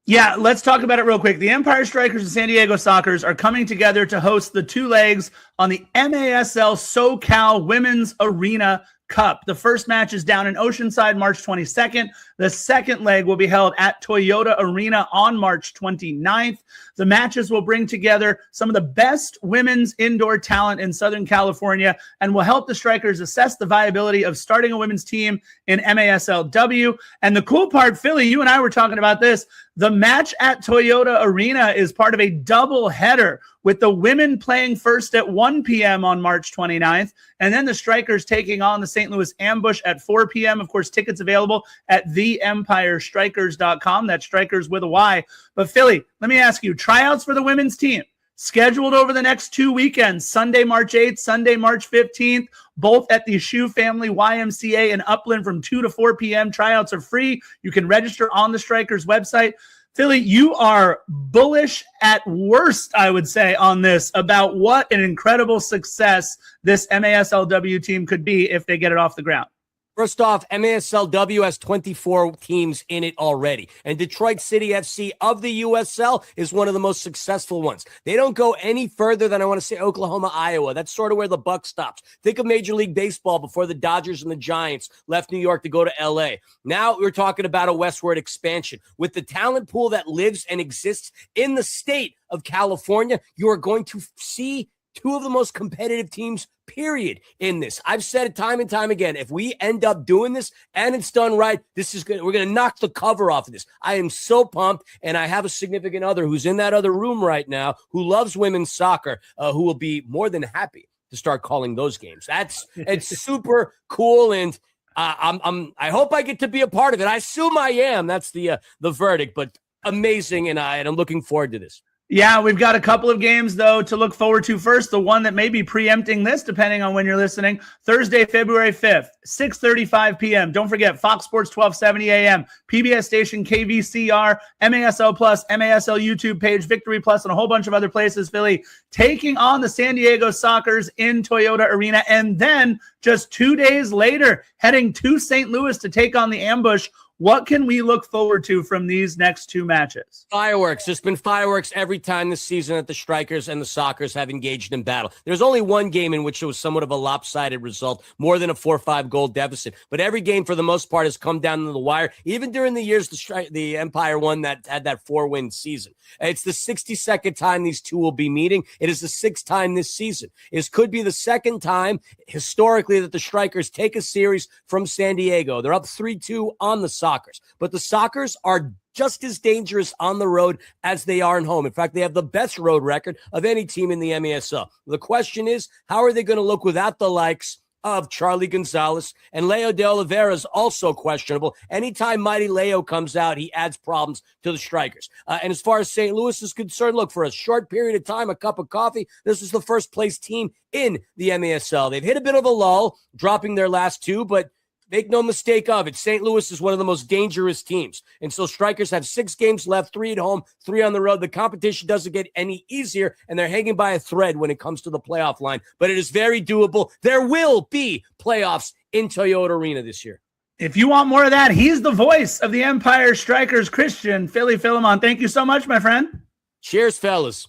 B: Yeah, let's talk about it real quick. The Empire Strikers and San Diego Sockers are coming together to host the two legs on the MASL SoCal Women's Arena Cup. The first match is down in Oceanside, March 22nd. The second leg will be held at Toyota Arena on March 29th. The matches will bring together some of the best women's indoor talent in Southern California and will help the Strikers assess the viability of starting a women's team in MASLW. And the cool part, Philly, you and I were talking about this. The match at Toyota Arena is part of a double header, with the women playing first at 1 p.m. on March 29th, and then the Strikers taking on the St. Louis Ambush at 4 p.m. Of course, tickets available at theempirestrikers.com. That's Strikers with a Y. But Philly, let me ask you, tryouts for the women's team scheduled over the next 2 weekends, Sunday, March 8th, Sunday, March 15th, both at the Shoe Family YMCA in Upland from 2 to 4 p.m. Tryouts are free. You can register on the Strikers website. Philly, you are bullish at worst, I would say, on this, about what an incredible success this MASLW team could be if they get it off the ground.
A: First off, MASLW has 24 teams in it already. And Detroit City FC of the USL is one of the most successful ones. They don't go any further than, I want to say, Oklahoma, Iowa. That's sort of where the buck stops. Think of Major League Baseball before the Dodgers and the Giants left New York to go to LA. Now we're talking about a westward expansion. With the talent pool that lives and exists in the state of California, you are going to see two of the most competitive teams, period, in this. I've said it time and time again. If we end up doing this and it's done right, this is good. We're going to knock the cover off of this. I am so pumped, and I have a significant other who's in that other room right now who loves women's soccer, who will be more than happy to start calling those games. It's super cool, and I hope I get to be a part of it. I assume I am. That's the verdict, but amazing, and I'm looking forward to this.
B: Yeah, we've got a couple of games, though, to look forward to. First, the one that may be preempting this, depending on when you're listening, Thursday, February 5th, 6:35 p.m. Don't forget, Fox Sports 1270 a.m., PBS station KVCR, MASL Plus, MASL YouTube page, Victory Plus, and a whole bunch of other places, Philly, taking on the San Diego Sockers in Toyota Arena. And then just 2 days later, heading to St. Louis to take on the Ambush. What can we look forward to from these next two matches?
A: Fireworks. There's been fireworks every time this season that the Strikers and the Sockers have engaged in battle. There's only one game in which it was somewhat of a lopsided result, more than a 4-5 goal deficit. But every game, for the most part, has come down to the wire, even during the years the Empire won that had that 4-win season. It's the 62nd time these two will be meeting. It is the 6th time this season. It could be the second time historically that the Strikers take a series from San Diego. They're up 3-2 on the Sockers. But the Sockers are just as dangerous on the road as they are at home. In fact, they have the best road record of any team in the MASL. The question is, how are they going to look without the likes of Charlie Gonzalez, and Leo de Oliveira is also questionable. Anytime Mighty Leo comes out, he adds problems to the Strikers. And as far as St. Louis is concerned, look, for a short period of time, a cup of coffee, this is the first place team in the MASL. They've hit a bit of a lull, dropping their last two, but make no mistake of it, St. Louis is one of the most dangerous teams. And so Strikers have 6 games left, 3 at home, 3 on the road. The competition doesn't get any easier, and they're hanging by a thread when it comes to the playoff line. But it is very doable. There will be playoffs in Toyota Arena this year.
B: If you want more of that, he's the voice of the Empire Strikers, Christian Philly Philemon. Thank you so much, my friend.
A: Cheers, fellas.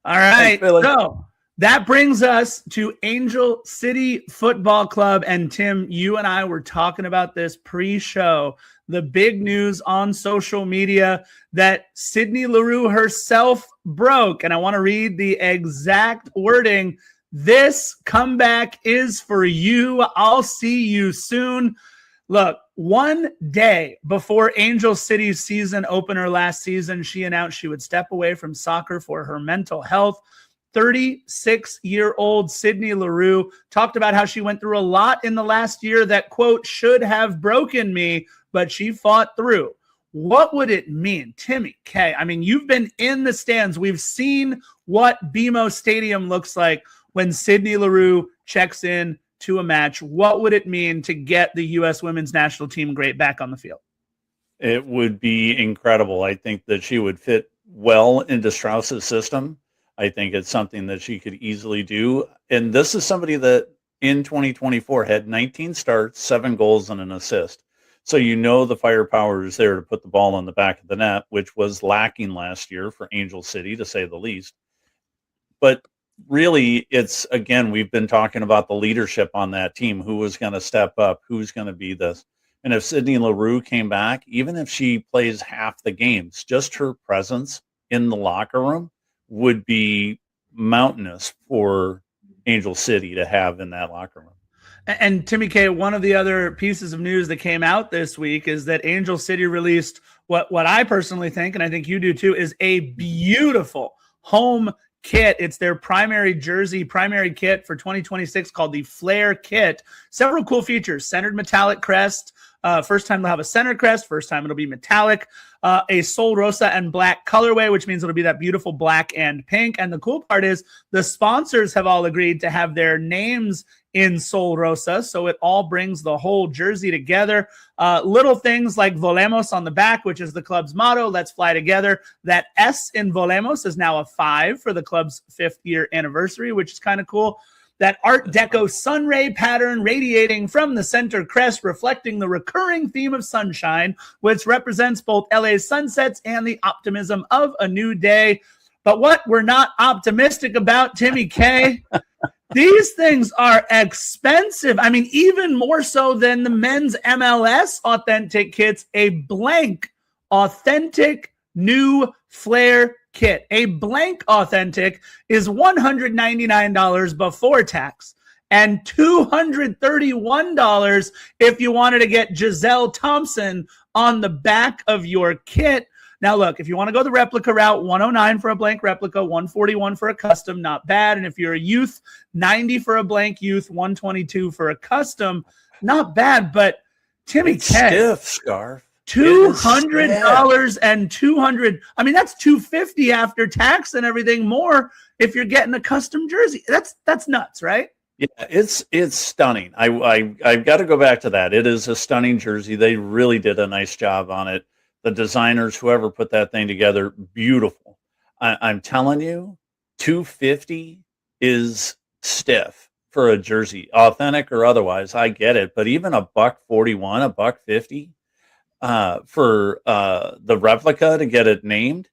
B: All right. So that brings us to Angel City Football Club. And Tim, you and I were talking about this pre-show. The big news on social media that Sydney Leroux herself broke. And I want to read the exact wording. This comeback is for you. I'll see you soon. Look, one day before Angel City's season opener last season, she announced she would step away from soccer for her mental health. 36-year-old Sydney Leroux talked about how she went through a lot in the last year that, quote, should have broken me, but she fought through. What would it mean, Timmy K? I mean, you've been in the stands. We've seen what BMO Stadium looks like when Sydney Leroux checks in to a match. What would it mean to get the U.S. women's national team great back on the field?
D: It would be incredible. I think that she would fit well into Strauss's system. I think it's something that she could easily do. And this is somebody that in 2024 had 19 starts, 7 goals, and an assist. So the firepower is there to put the ball on the back of the net, which was lacking last year for Angel City, to say the least. But really, it's, again, we've been talking about the leadership on that team, who was going to step up, who's going to be this. And if Sydney Leroux came back, even if she plays half the games, just her presence in the locker room would be mountainous for Angel City to have in that locker room.
B: And Timmy K, one of the other pieces of news that came out this week is that Angel City released what I personally think, and I think you do too, is a beautiful home kit. It's their primary kit for 2026 called the Flare Kit. Several cool features: centered metallic crest. First time they'll have a center crest. First time it'll be metallic. A Sol Rosa and black colorway, which means it'll be that beautiful black and pink. And the cool part is the sponsors have all agreed to have their names in Sol Rosa, so it all brings the whole jersey together. Little things like Volemos on the back, which is the club's motto, let's fly together. That S in Volemos is now a 5 for the club's 5th year anniversary, which is kind of cool. That Art Deco sunray pattern radiating from the center crest, reflecting the recurring theme of sunshine, which represents both LA's sunsets and the optimism of a new day. But what we're not optimistic about, Timmy K, these things are expensive. I mean, even more so than the men's MLS authentic kits, a blank authentic new Flare kit. A blank authentic is $199 before tax and $231 if you wanted to get Giselle Thompson on the back of your kit. Now, look, if you want to go the replica route, $109 for a blank replica, $141 for a custom, not bad. And if you're a youth, $90 for a blank youth, $122 for a custom, not bad. But Timmy
D: It's
B: K,
D: stiff, Scarf.
B: $200 and $200. I mean, that's $250 after tax and everything more if you're getting a custom jersey. That's nuts, right?
D: Yeah, it's stunning. I've got to go back to that. It is a stunning jersey. They really did a nice job on it. The designers, whoever put that thing together, beautiful. I'm telling you, $250 is stiff for a jersey, authentic or otherwise. I get it, but even $141, $150 for the replica to get it named,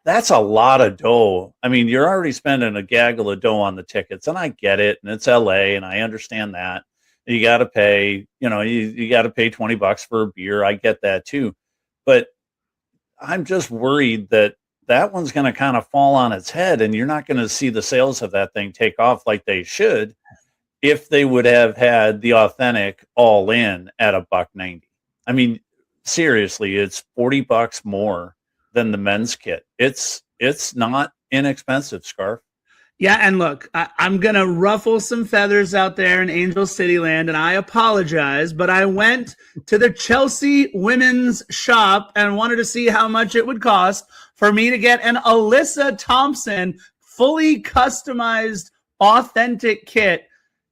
D: that's a lot of dough. I mean, you're already spending a gaggle of dough on the tickets, and I get it, and it's LA, and I understand that. You got to pay, you got to pay $20 for a beer. I get that too. But I'm just worried that one's going to kind of fall on its head, and you're not going to see the sales of that thing take off like they should if they would have had the authentic all in at $190. I mean, seriously, it's $40 more than the men's kit. It's not inexpensive, Scarf.
B: Yeah, and look, I'm going to ruffle some feathers out there in Angel City land, and I apologize, but I went to the Chelsea women's shop and wanted to see how much it would cost for me to get an Alyssa Thompson fully customized authentic kit.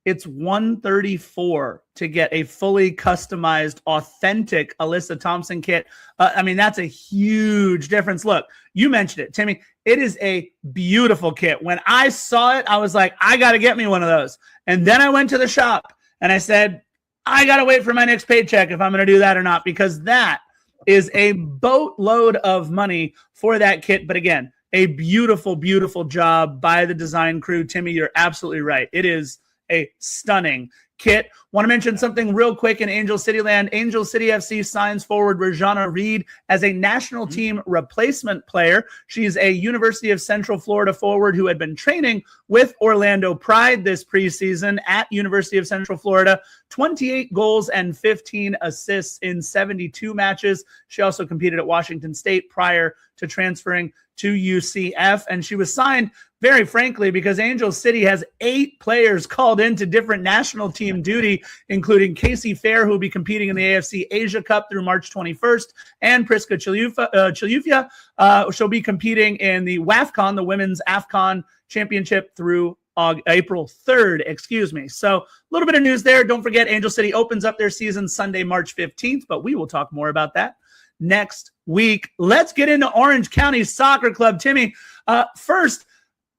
B: It's $134 to get a fully customized authentic Alyssa Thompson kit. I mean, that's a huge difference. Look, you mentioned it, Timmy. It is a beautiful kit. When I saw it, I was like, I got to get me one of those. And then I went to the shop and I said, I got to wait for my next paycheck if I'm going to do that or not, because that is a boatload of money for that kit. But again, a beautiful, beautiful job by the design crew. Timmy, you're absolutely right. It is a stunning kit. Want to mention something real quick in Angel City land. Angel City FC signs forward Rajana Reed as a national team replacement player. She's a University of Central Florida forward who had been training with Orlando Pride this preseason at University of Central Florida. 28 goals and 15 assists in 72 matches. She also competed at Washington State prior to transferring to UCF, and she was signed, very frankly, because Angel City has 8 players called into different national team duty, including Casey Fair, who will be competing in the AFC Asia Cup through March 21st, and Priska Chilufya. She'll be competing in the WAFCON, the Women's AFCON Championship, through April 3rd, So a little bit of news there. Don't forget, Angel City opens up their season Sunday, March 15th, but we will talk more about that next week. Let's get into Orange County Soccer Club. Timmy, first,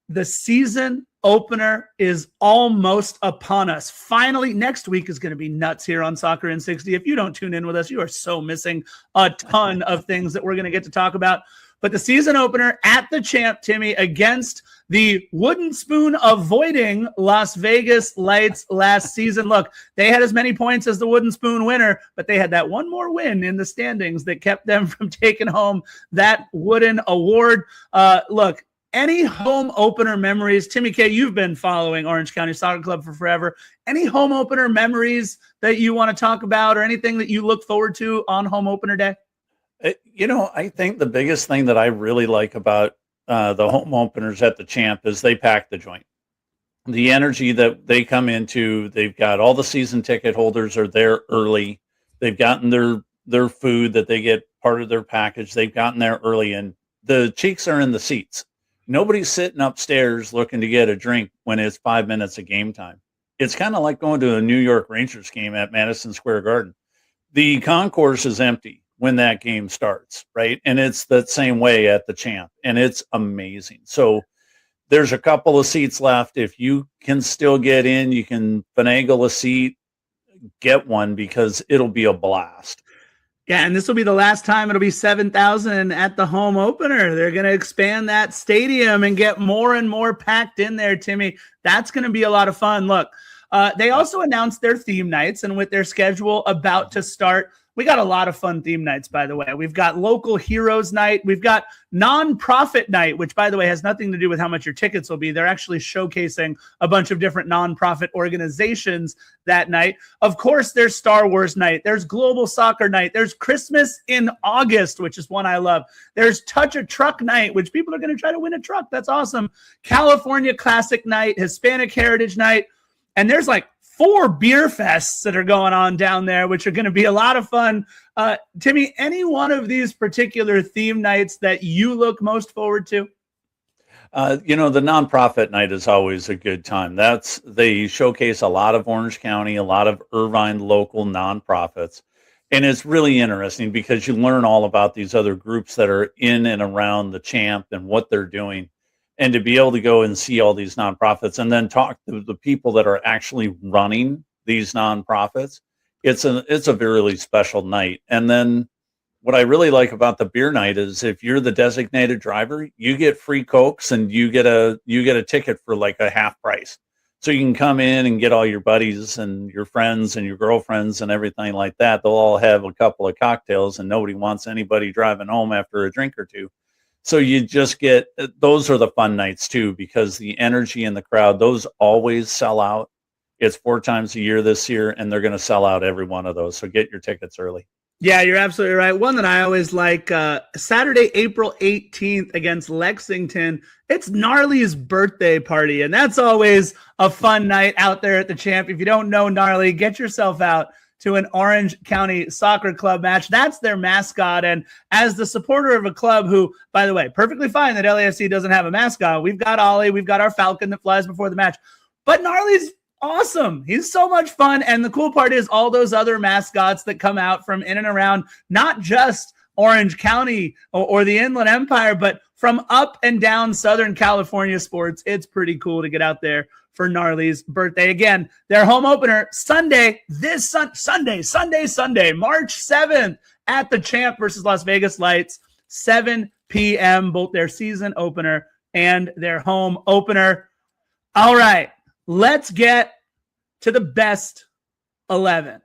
B: the season opener is almost upon us. Finally, next week is going to be nuts here on Soccer in 60. If you don't tune in with us, you are so missing a ton of things that we're going to get to talk about. But the season opener at the Champ, Timmy, against the wooden spoon avoiding Las Vegas Lights last season. Look, they had as many points as the wooden spoon winner, but they had that one more win in the standings that kept them from taking home that wooden award. Look, any home opener memories? Timmy K, you've been following Orange County Soccer Club for forever. Any home opener memories that you want to talk about or anything that you look forward to on home opener day?
D: I think the biggest thing that I really like about the home openers at the Champ is they pack the joint. The energy that they come into, they've got all the season ticket holders are there early. They've gotten their food that they get part of their package. They've gotten there early, and the cheeks are in the seats. Nobody's sitting upstairs looking to get a drink when it's 5 minutes of game time. It's kind of like going to a New York Rangers game at Madison Square Garden. The concourse is empty when that game starts, right? And it's the same way at the Champ, and it's amazing. So there's a couple of seats left. If you can still get in, you can finagle a seat, get one, because it'll be a blast.
B: Yeah, and this will be the last time it'll be 7,000 at the home opener. They're going to expand that stadium and get more and more packed in there, Timmy. That's going to be a lot of fun. Look, they also announced their theme nights, and with their schedule about to start, we got a lot of fun theme nights, by the way. We've got Local Heroes Night. We've got Nonprofit Night, which, by the way, has nothing to do with how much your tickets will be. They're actually showcasing a bunch of different nonprofit organizations that night. Of course, there's Star Wars Night. There's Global Soccer Night. There's Christmas in August, which is one I love. There's Touch a Truck Night, which people are going to try to win a truck. That's awesome. California Classic Night, Hispanic Heritage Night. And there's like 4 beer fests that are going on down there, which are going to be a lot of fun. Timmy, any one of these particular theme nights that you look most forward to?
D: The nonprofit night is always a good time. They showcase a lot of Orange County, a lot of Irvine local nonprofits. And it's really interesting because you learn all about these other groups that are in and around the Champ and what they're doing. And to be able to go and see all these nonprofits and then talk to the people that are actually running these nonprofits, it's a really special night. And then what I really like about the beer night is if you're the designated driver, you get free Cokes and you get a ticket for like a half price. So you can come in and get all your buddies and your friends and your girlfriends and everything like that. They'll all have a couple of cocktails, and nobody wants anybody driving home after a drink or two. So you just get, those are the fun nights too, because the energy in the crowd, those always sell out. It's 4 times a year this year, and they're going to sell out every one of those. So get your tickets early.
B: Yeah, you're absolutely right. One that I always like, Saturday, April 18th against Lexington. It's Gnarly's birthday party, and that's always a fun night out there at the Champ. If you don't know Gnarly, get yourself out to an Orange County Soccer Club match. That's their mascot. And as the supporter of a club who, by the way, perfectly fine that LAFC doesn't have a mascot. We've got Ollie. We've got our Falcon that flies before the match. But Gnarly's awesome. He's so much fun. And the cool part is all those other mascots that come out from in and around, not just Orange County or the Inland Empire, but from up and down Southern California sports. It's pretty cool to get out there for Gnarly's birthday. Again, their home opener Sunday, Sunday, March 7th at the Champ versus Las Vegas Lights, 7 p.m., both their season opener and their home opener. All right, let's get to the best 11.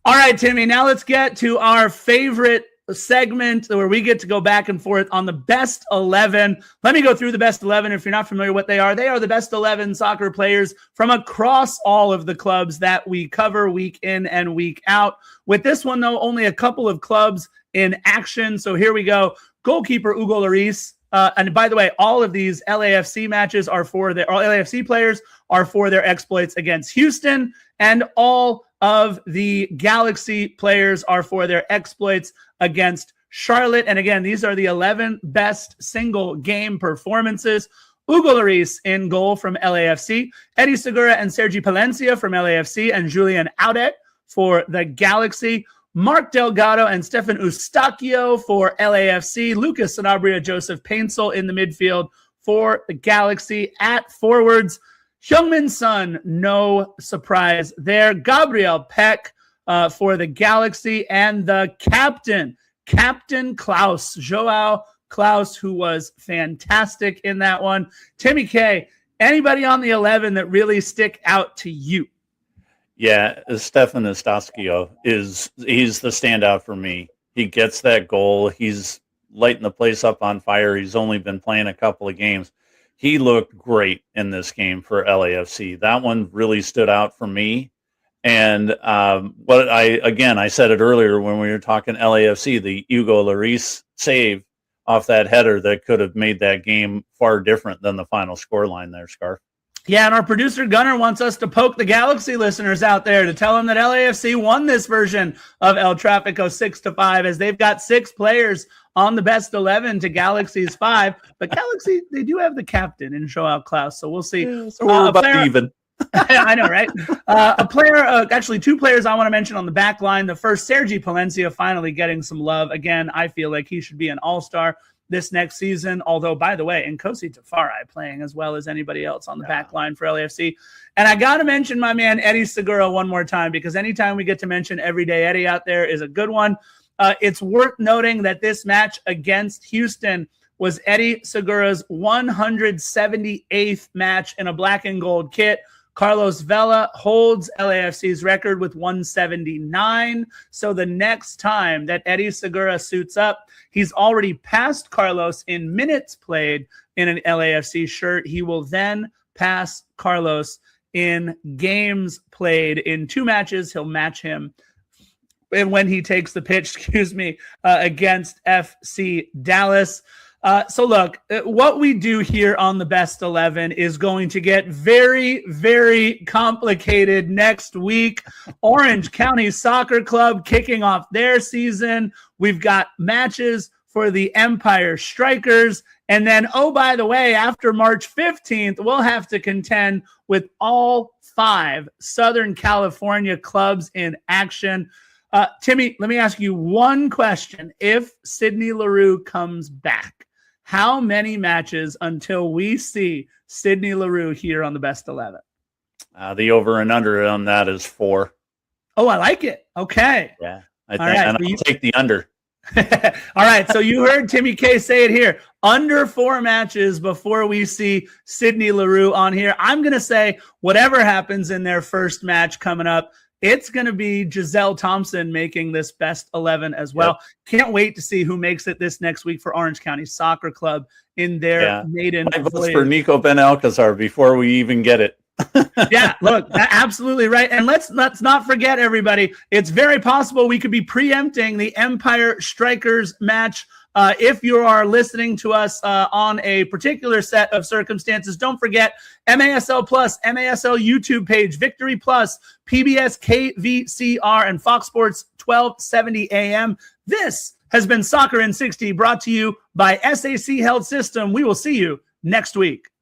B: All right, Timmy, now let's get to our favorite segment where we get to go back and forth on the best 11. Let me go through the best 11. If you're not familiar with what they are the best 11 soccer players from across all of the clubs that we cover week in and week out. With this one, though, only a couple of clubs in action. So here we go. Goalkeeper Hugo Lloris. And by the way, all of these LAFC matches are for all LAFC players are for their exploits against Houston, and all of the Galaxy players are for their exploits against Charlotte. And again, these are the 11 best single game performances. Hugo Lloris in goal from LAFC, Eddie Segura and Sergi Palencia from LAFC, and Julian Audet for the Galaxy. Mark Delgado and Stephen Eustáquio for LAFC, Lucas Sanabria, Joseph Paintsel in the midfield for the Galaxy. At forwards, Heung-min Son, no surprise there. Gabriel Peck for the Galaxy, and the Captain Klaus, Joao Klaus, who was fantastic in that one. Timmy K, anybody on the 11 that really stick out to you?
D: Yeah, Stephen Eustáquio he's the standout for me. He gets that goal. He's lighting the place up on fire. He's only been playing a couple of games. He looked great in this game for LAFC. That one really stood out for me. And I said it earlier when we were talking LAFC, the Hugo Lloris save off that header that could have made that game far different than the final scoreline there, Scarf.
B: Yeah, and our producer Gunnar wants us to poke the Galaxy listeners out there to tell them that LAFC won this version of El Tráfico 6-5, as they've got 6 players on the best 11 to Galaxy's 5. But Galaxy, they do have the captain in Joao Klaus, so we'll see.
D: So we're about even.
B: I know, right? Actually 2 players I want to mention on the back line. The first, Sergi Palencia, finally getting some love. Again, I feel like he should be an all-star this next season. Although, by the way, Nkosi Tafari playing as well as anybody else on the back line for LAFC. And I got to mention my man Eddie Segura one more time, because anytime we get to mention Everyday Eddie out there is a good one. It's worth noting that this match against Houston was Eddie Segura's 178th match in a black and gold kit. Carlos Vela holds LAFC's record with 179. So the next time that Eddie Segura suits up, he's already passed Carlos in minutes played in an LAFC shirt. He will then pass Carlos in games played. In 2 matches, he'll match him. And when he takes the pitch, against FC Dallas. So look, what we do here on the Best 11 is going to get very, very complicated next week. Orange County Soccer Club kicking off their season. We've got matches for the Empire Strykers. And then, oh, by the way, after March 15th, we'll have to contend with all 5 Southern California clubs in action. Timmy, let me ask you one question. If Sidney Leroux comes back, how many matches until we see Sidney Leroux here on the Best 11?
D: The over and under on that is 4.
B: Oh, I like it. Okay.
D: Yeah, I think, and I'll take the under.
B: All right, so you heard Timmy K say it here. Under 4 matches before we see Sidney Leroux on here. I'm going to say whatever happens in their first match coming up, it's going to be Giselle Thompson making this Best 11 as well. Yep. Can't wait to see who makes it this next week for Orange County Soccer Club in their maiden voyage.
D: My vote's for Nico Ben Alcazar before we even get it.
B: Yeah, look, absolutely right. And let's not forget, everybody, it's very possible we could be preempting the Empire Strikers match. If you are listening to us on a particular set of circumstances, don't forget MASL Plus, MASL YouTube page, Victory Plus, PBS KVCR, and Fox Sports 1270 AM. This has been Soccer in 60, brought to you by SAC Health System. We will see you next week.